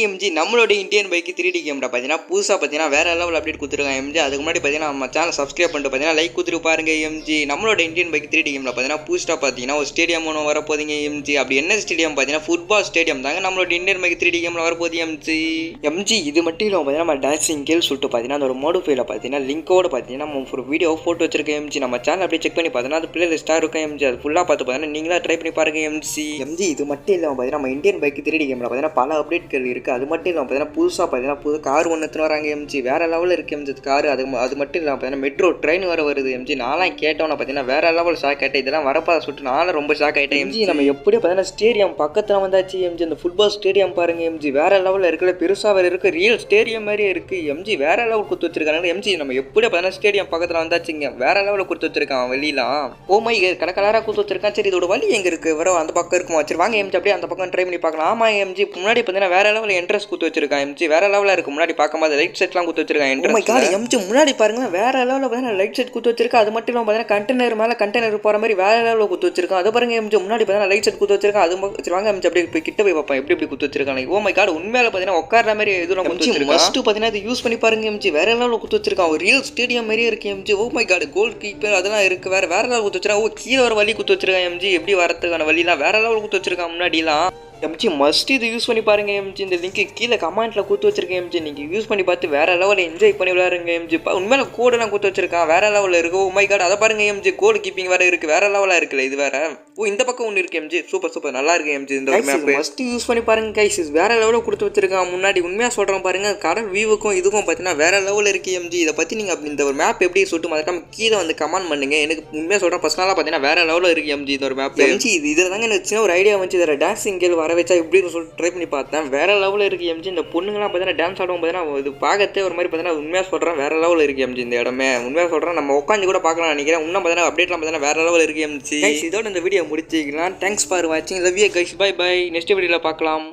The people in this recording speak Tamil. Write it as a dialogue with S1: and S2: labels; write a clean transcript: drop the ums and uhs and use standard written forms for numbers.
S1: எம்ஜி நம்மளோட இந்தியன் பைக்கு 3D கேம்டா பார்த்தீங்கன்னா புதுசாக பார்த்தீங்கன்னா வேற லெவல் அப்டேட் கொடுத்துருக்காங்க எம்ஜி. அதுக்கு முன்னாடி பார்த்தீங்கன்னா நம்ம சேனல் சப்ஸ்கிரைப் பண்ணிட்டு பார்த்தீங்கன்னா லைக் கொடுத்துட்டு பாருங்க எம்ஜி. நம்மளோட இந்தியன் பைக் 3D கேமில் பார்த்தீங்கன்னா புதுசாக பார்த்தீங்கன்னா ஒரு ஸ்டேடியம் ஒன்று வரப்போதிங்க எம்ஜி. அப்படி என்ன ஸ்டேடியம் பார்த்தீங்கன்னா ஃபுட்பால் ஸ்டேடியம் தாங்க நம்மளோட இந்தியன் பைக் 3D கேமில் வரப்போகுது எம்ஜி. இது மட்டும் இல்லாமல் பார்த்தீங்கன்னா நம்ம டான்சிங் கேள் சொல்லிட்டு பார்த்தீங்கன்னா அந்த ஒரு மோடிஃபைல பார்த்தீங்கன்னா லிங்கோட பார்த்தீங்கன்னா நம்ம ஒரு வீடியோ ஃபோட்டோ வச்சிருக்கேன் எம்ஜி. நம்ம சேனல் அப்படியே செக் பண்ணி பார்த்தீங்கன்னா அது பிளே லிஸ்ட்டாக இருக்கும் எம்ஜி. அது ஃபுல்லாக பார்த்து பார்த்தீங்கன்னா நீங்களா ட்ரை பண்ணி பாருங்க எம்ஜி. இது மட்டும் இல்லாமல் பார்த்தீங்கன்னா நம்ம இந்தியன் பைக் 3D கேமில் பார்த்தீங்கன்னா பல அப்டேட்கள் இருக்குது. அது மட்டும் இல்லாமல் பார்த்தீங்கன்னா புதுசாக பார்த்தீங்கன்னா புது கார் ஒன்று எடுத்துன்னு வராங்க எம்ஜி. வேறு லெவலில் இருக்குது எம்ஜி கார். அது மட்டும் இல்லாமல் பார்த்தீங்கன்னா மெட்ரோ ட்ரெயின் வர வருது எம்ஜி. நான்லாம் கேட்டோன்னு பார்த்தீங்கன்னா வேறு லெவல் ஷாக் ஆகிட்டேன். இதெல்லாம் வரப்பா சொல்லிட்டு நானும் ரொம்ப ஷாக் ஆகிட்டேன் எம்ஜி. நம்ம எப்படியும் பார்த்தீங்கன்னா ஸ்டேடியம் பக்கத்தில் வந்தாச்சு எம்ஜி. அந்த ஃபுட்பால் ஸ்டேடியம் பாருங்க எம்ஜி. வேறு லெவலில் இருக்கிற பெருசாக வேறு இருக்குது. ரியல் ஸ்டேடியம் மாதிரியே இருக்குது எம்ஜி. வேறு லெவல் கொடுத்து வச்சிருக்காங்க எம்ஜி. நம்ம எப்படியும் பார்த்தீங்கன்னா ஸ்டேடியம் பக்கத்தில் வந்தாச்சுங்க. வேறு லெவலில் கொடுத்து வச்சிருக்கான் வெளியெலாம். ஓமை கலக்கலாராக கொடுத்து வச்சிருக்கான். சரி இதோட வழி எங்கே இருக்குது? வர அந்த பக்கம் இருக்குமா? சரி வாங்க எம்ஜி அப்படியே அந்த பக்கம் ட்ரை பண்ணி பார்க்கலாம். ஆமாம் எம்ஜி முன்னாடி பார்த்தீங்கன்னா வேறு லெவலில் என்ட்ரன்ஸ் கொடுத்து வச்சிருக்கான் எம்ஜி. வேறு லெவலில் இருக்குது. முன்னாடி பார்க்கும்போது லைட் செட்லாம் கொடுத்து வச்சிருக்காங்க என்ட்ரன்ஸ் எம்ஜி. முன்னாடி பாருங்க வேறு லெவலில் பார்த்தீங்கன்னா லைட் செட் கொடுத்து வச்சிருக்கா. அது மட்டும் இல்லாமல் பார்த்தீங்கன்னா கண்டெய்னர் மேலே கண்டெய்னர் போகிற மாதிரி வேறு லெவலில் கொடுத்து வச்சிருக்கான். அது பாருங்க எம்ஜி முன்னாடி பார்த்தீங்கன்னா லைட் செட் கொடுத்து வச்சிருக்கான். அது வாங்க எம்ஜி அப்படியே போய் கிட்ட போய் பார்ப்பேன் எப்படி கொடுத்து வச்சிருக்காங்க. ஓ மை காட் உண்மையில பார்த்தீங்கன்னா உட்கார மாதிரி எதுவும் ஃபஸ்ட்டு பார்த்தீங்கன்னா இது யூஸ் பண்ணி பாருங்க எம்ஜி. வேறு லெவலில் கொடுத்து வச்சிருக்கான். ஒரு ரியல் ஸ்டேடியம் மாதிரியே இருக்கு MG. Oh my God goalkeeper அதெல்லாம் இருக்குது. வேறு லெவல் கொடுத்து வச்சிருக்காங்க. கீழே ஒரு வழி கொடுத்து வச்சிருக்கான் எம்ஜி. எப்படி வரதுக்கான வழிலாம் வேறு லெவல் கொடுத்து வச்சிருக்கான் முன்னாடிலாம் எம்ஜி. மஸ்ட் இது யூஸ் பண்ணி பாருங்க எம்ஜி. இந்த லிங்க் கீழே கமெண்ட்ல கொடுத்து வச்சிருக்கேன் எம்ஜி. நீங்கள் யூஸ் பண்ணி பார்த்து வேற லெவலில் என்ஜாய் பண்ணி விளையாடுங்க எம்ஜி. உண்மையில கோடெல்லாம் கொடுத்து வச்சிருக்கான். வேற லெவலில் இருக்கு. ஓ மை காட் அதை பாருங்க எம்ஜி. கோல் கீப்பிங் வேற இருக்கு. வேற லெவலாக இருக்குல்ல இது வேற. ஓ இந்த பக்கம் ஒன்று இருக்கு எம்ஜி. சூப்பர் நல்லா இருக்கு எம்ஜி. இந்த மேப் மஸ்ட் யூஸ் பண்ணி பாருங்க கைஸ். வேற லெவலில் கொடுத்து வச்சிருக்கான் முன்னாடி. உண்மையாக சொல்கிறேன் பாருங்க. கடல் வியூவுக்கும் இதுக்கும் பார்த்தீங்கன்னா வேற லெவலில் இருக்கு எம்ஜி. இதை பற்றி நீங்கள் அப்படி இந்த ஒரு மேப் எப்படி சொல்லிட்டு மறக்காம கீழே வந்து கமெண்ட் பண்ணுங்க. எனக்கு உண்மையாக சொல்கிறேன் பர்சனலாக பார்த்தீங்கன்னா வேற லெவலில் இருக்கு எம்ஜி இந்த ஒரு மேப் எம்ஜி. இதில் தாங்க எனக்கு சின்ன ஒரு ஐடியா வந்துச்சு. இதில் டான்ஸிங் கேள் வர வச்சா இப்படின்னு சொல்லிட்டு ட்ரை பண்ணி பார்த்தேன். வேற லெவலில் இருக்குது எம்ஜி. இந்த பொண்ணுங்களாம் பார்த்தீங்கன்னா டான்ஸ் ஆடுவோம் பார்த்தீங்கன்னா இது பார்க்கத்தே ஒரு மாதிரி பார்த்தீங்கன்னா உண்மையாக சொல்கிறேன் வேற லெவலில் இருக்குது எம்ஜி. இந்த இடமே உண்மையாக சொல்கிறேன் நம்ம உட்காந்து கூட பார்க்கலாம் நினைக்கிறேன். இன்னும் பார்த்தீங்கன்னா அப்டேட்லாம் பார்த்தீங்கன்னா வேற லெவலில் இருக்குது எம்ஜி. இதோட இந்த வீடியோ முடிச்சிக்கலாம். தேங்க்ஸ் ஃபார் வாட்சிங். Love you guys. பை நெக்ஸ்ட் வீடியோவில் பார்க்கலாம்.